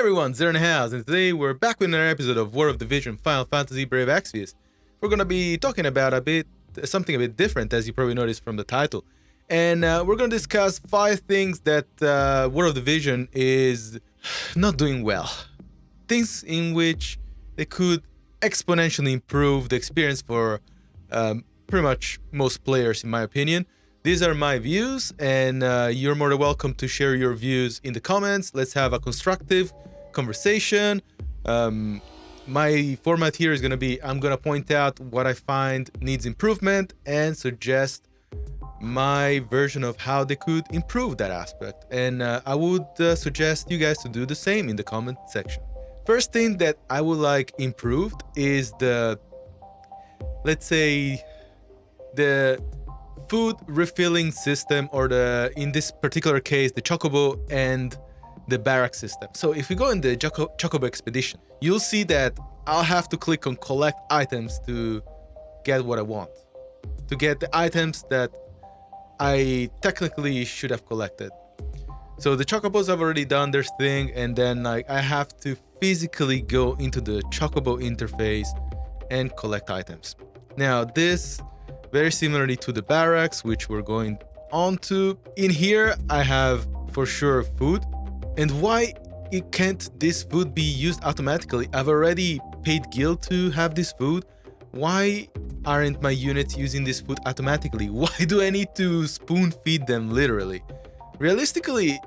everyone, Zero in the house, and today we're back with another episode of WOTV Final Fantasy Brave Exvius. We're gonna be talking about something a bit different, as you probably noticed from the title. And we're gonna discuss 5 things that WOTV is not doing well. Things in which they could exponentially improve the experience for pretty much most players, in my opinion. These are my views, and you're more than welcome to share your views in the comments. Let's have a constructive conversation. My format here is going to be, I'm going to point out what I find needs improvement and suggest my version of how they could improve that aspect. And I would suggest you guys to do the same in the comment section. First thing that I would like improved is the food refilling system, or in this particular case, the Chocobo and the barrack system. So if we go in the Chocobo expedition, you'll see that I'll have to click on collect items to get what I want, to get the items that I technically should have collected. So the Chocobos have already done their thing, and then I have to physically go into the Chocobo interface and collect items. Now this, very similarly to the barracks, which we're going on to. In here, I have for sure food. And why can't this food be used automatically? I've already paid guild to have this food. Why aren't my units using this food automatically? Why do I need to spoon feed them literally? Realistically,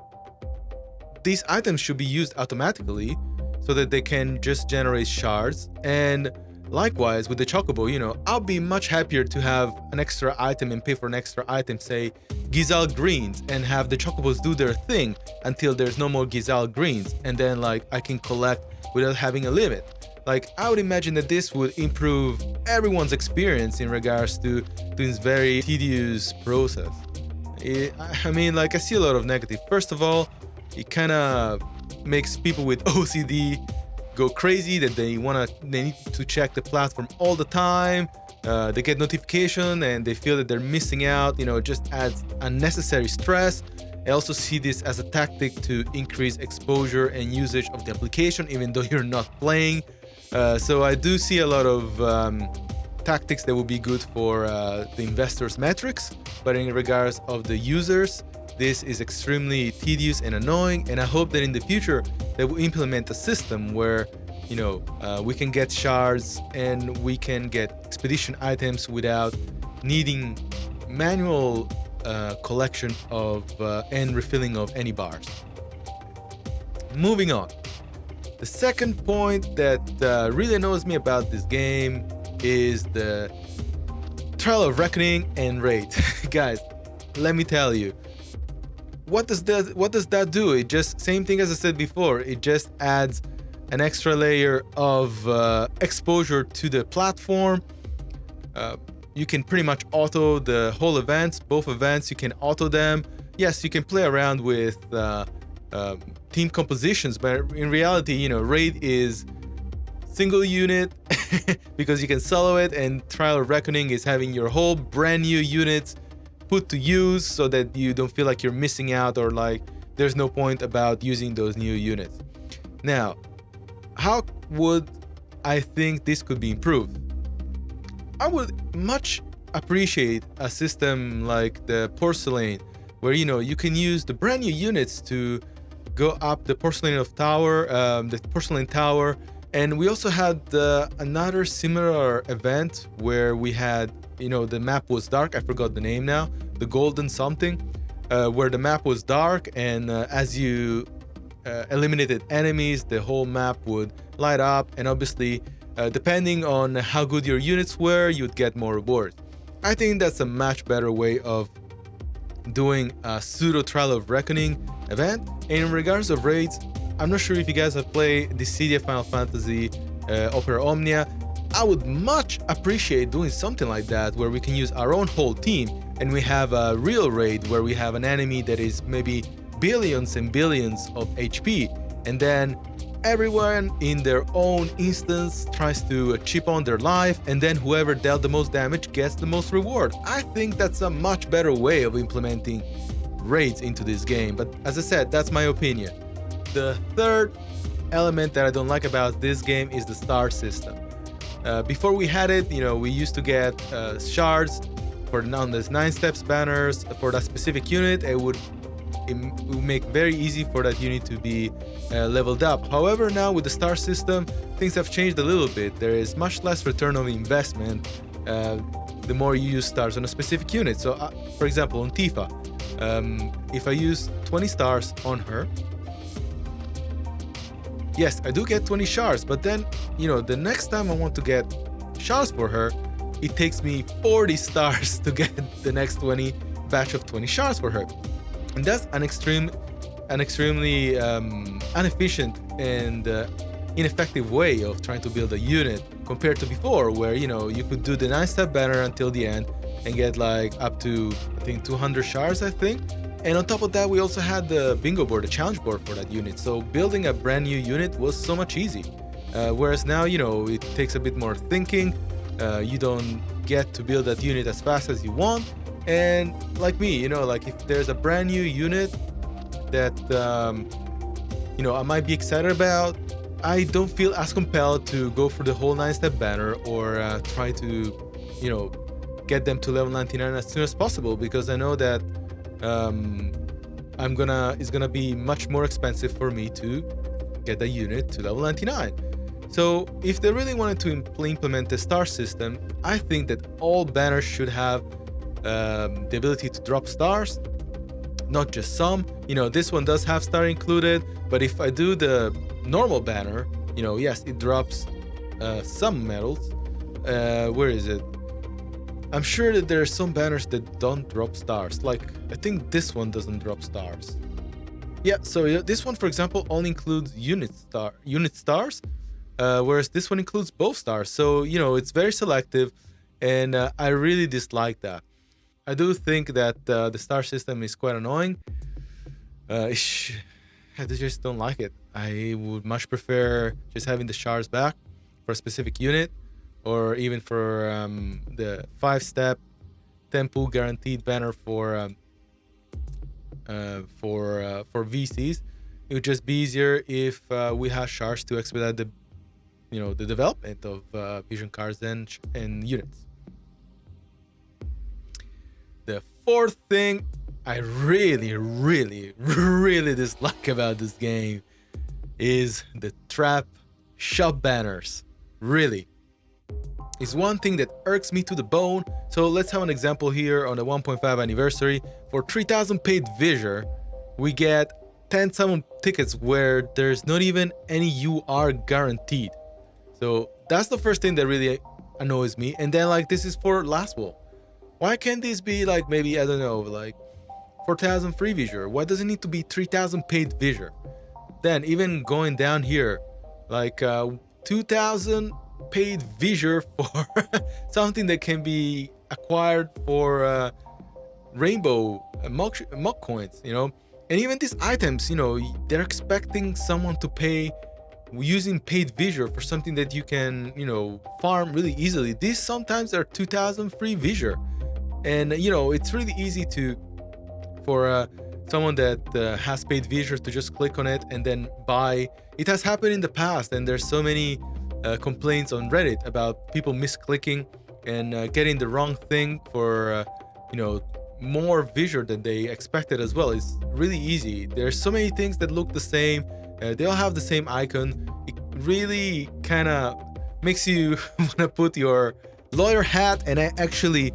these items should be used automatically so that they can just generate shards. And likewise, with the Chocobo, I'll be much happier to have an extra item and pay for an extra item, say Gizal greens, and have the Chocobos do their thing until there's no more Gizal greens, and then I can collect without having a limit. I would imagine that this would improve everyone's experience in regards to this very tedious process. I see a lot of negative. First of all, it kind of makes people with OCD go crazy, that they need to check the platform all the time. They get notification and they feel that they're missing out. It just adds unnecessary stress. I also see this as a tactic to increase exposure and usage of the application, even though you're not playing. So I do see a lot of tactics that would be good for the investors' metrics, but in regards of the users, this is extremely tedious and annoying, and I hope that in the future they will implement a system where we can get shards and we can get expedition items without needing manual collection of and refilling of any bars. Moving on. The second point that really annoys me about this game is the Trial of Reckoning and Raid. Guys, let me tell you, what does that do? It just, same thing as I said before, it just adds an extra layer of exposure to the platform. You can pretty much auto the whole events, both events, you can auto them. Yes, you can play around with team compositions, but in reality, Raid is single unit because you can solo it, and Trial of Reckoning is having your whole brand new units put to use so that you don't feel like you're missing out, or there's no point about using those new units. Now, how would I think this could be improved? I would much appreciate a system like the Porcelain, where you can use the brand new units to go up the Porcelain Tower. And we also had another similar event where we had, the map was dark. I forgot the name now. The Golden something, where the map was dark, and as you eliminated enemies, the whole map would light up. And obviously, depending on how good your units were, you'd get more rewards. I think that's a much better way of doing a pseudo Trial of Reckoning event. And in regards of raids, I'm not sure if you guys have played the City of Final Fantasy Opera Omnia. I would much appreciate doing something like that, where we can use our own whole team and we have a real raid where we have an enemy that is maybe billions and billions of HP, and then everyone in their own instance tries to chip on their life, and then whoever dealt the most damage gets the most reward. I think that's a much better way of implementing raids into this game, but as I said, that's my opinion. The third element that I don't like about this game is the star system. Before we had it, we used to get shards for on this 9 steps banners for that specific unit. It would make very easy for that unit to be leveled up. However, now with the star system, things have changed a little bit. There is much less return on investment the more you use stars on a specific unit. So, for example, on Tifa, if I use 20 stars on her, yes, I do get 20 shards, but then, the next time I want to get shards for her, it takes me 40 stars to get the next 20 batch of 20 shards for her. And that's an extremely inefficient and ineffective way of trying to build a unit compared to before, where you could do the 9-step banner until the end and get like up to, I think, 200 shards, I think. And on top of that, we also had the bingo board, the challenge board for that unit. So building a brand new unit was so much easy. Whereas now, it takes a bit more thinking. You don't get to build that unit as fast as you want. And like me, like if there's a brand new unit that, I might be excited about, I don't feel as compelled to go for the whole 9-step banner or try to, get them to level 99 as soon as possible, because I know that it's gonna be much more expensive for me to get the unit to level 99. So if they really wanted to implement the star system, I think that all banners should have the ability to drop stars, not just some. This one does have star included, but if I do the normal banner, yes, it drops some medals. Where is it? I'm sure that there are some banners that don't drop stars. Like, I think this one doesn't drop stars. Yeah, so this one, for example, only includes unit stars, whereas this one includes both stars. So, it's very selective, and I really dislike that. I do think that the star system is quite annoying. I just don't like it. I would much prefer just having the shards back for a specific unit, or even for the 5-step 10-pool guaranteed banner for VCs. It would just be easier if we had shards to expedite the development of vision cards and units. The fourth thing I really, really, really dislike about this game is the trap shop banners. Really. It's one thing that irks me to the bone. So let's have an example here on the 1.5 anniversary. For 3,000 paid Visor, we get 10 summon tickets where there's not even any UR guaranteed. So that's the first thing that really annoys me. And then this is for Last Wall. Why can't this be maybe, I don't know, 4,000 free Visor? Why does it need to be 3,000 paid Visor? Then even going down here, 2,000 paid Visor for something that can be acquired for rainbow mock coins, And even these items, they're expecting someone to pay using paid Visor for something that you can, farm really easily. These sometimes are 2,000 free Visor. And, it's really easy for someone that has paid Visor to just click on it and then buy. It has happened in the past, and there's so many complaints on Reddit about people misclicking and getting the wrong thing for, more Visor than they expected as well. It's really easy. There's so many things that look the same. They all have the same icon. It really kind of makes you want to put your lawyer hat and actually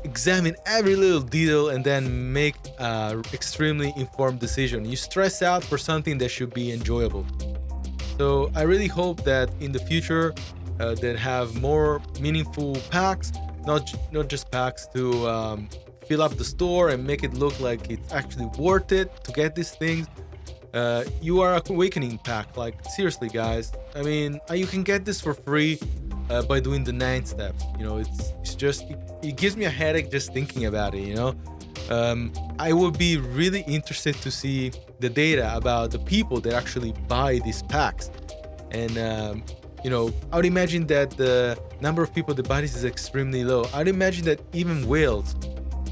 examine every little detail and then make an extremely informed decision. You stress out for something that should be enjoyable. So I really hope that in the future that have more meaningful packs, not just packs to fill up the store and make it look like it's actually worth it to get these things. You are Awakening pack, seriously guys. I mean, you can get this for free by doing the 9 steps. It's just it gives me a headache just thinking about it. I would be really interested to see the data about the people that actually buy these packs, and I would imagine that the number of people that buy this is extremely low. I'd imagine that even whales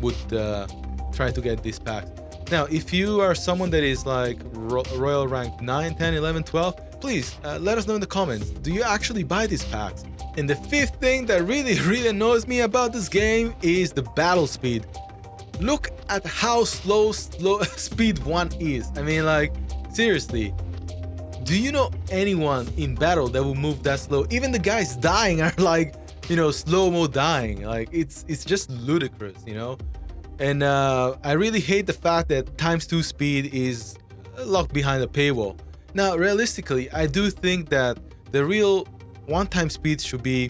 would try to get these packs. Now, if you are someone that is like Royal rank 9, 10, 11, 12, please let us know in the comments. Do you actually buy these packs? And the fifth thing that really annoys me about this game is the battle speed. Look at how slow speed 1 is. I mean, like, seriously. Do you know anyone in battle that will move that slow? Even the guys dying are like, you know, slow-mo dying. Like, it's just ludicrous, you know? And I really hate the fact that ×2 speed is locked behind a paywall. Now, realistically, I do think that the real one-time speed should be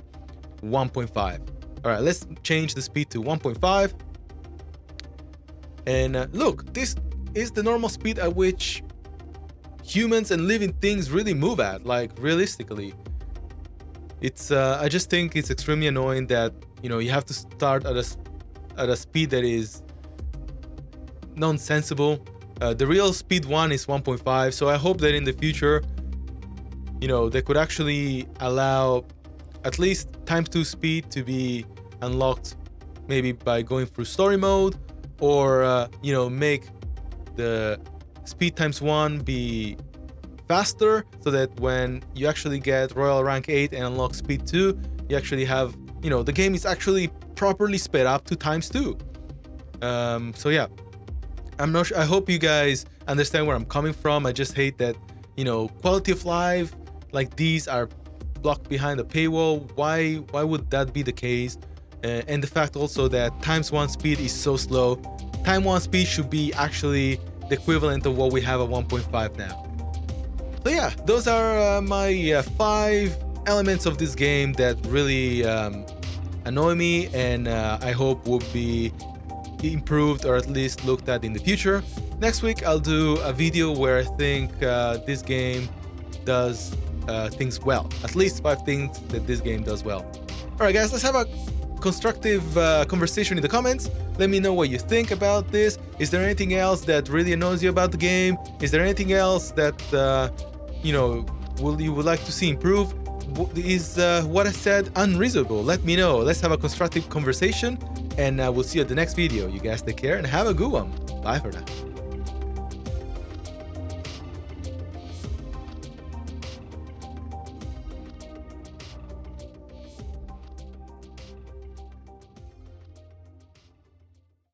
1.5. All right, let's change the speed to 1.5. And look, this is the normal speed at which humans and living things really move at, like, realistically. It's I just think it's extremely annoying that, you know, you have to start at a speed that is nonsensible. The real speed 1 is 1.5, so I hope that in the future, you know, they could actually allow at least ×2 speed to be unlocked, maybe by going through story mode, or you know, make the speed ×1 be faster, so that when you actually get Royal rank 8 and unlock speed 2, you actually have, you know, the game is actually properly sped up to ×2. So yeah, I'm not sure. I hope you guys understand where I'm coming from. I just hate that, you know, quality of life like these are blocked behind a paywall. Why would that be the case? And the fact also that ×1 speed is so slow. ×1 speed should be actually the equivalent of what we have at 1.5 now. So yeah, those are my 5 elements of this game that really annoy me, and I hope will be improved or at least looked at in the future. Next week I'll do a video where I think this game does things well. At least 5 things that this game does well. Alright guys, let's have a constructive conversation in the comments. Let me know what you think about this. Is there anything else that really annoys you about the game? Is there anything else that you know, you would like to see improve? Is what I said unreasonable? Let me know. Let's have a constructive conversation, and we'll see you at the next video. You guys take care and have a good one. Bye for now.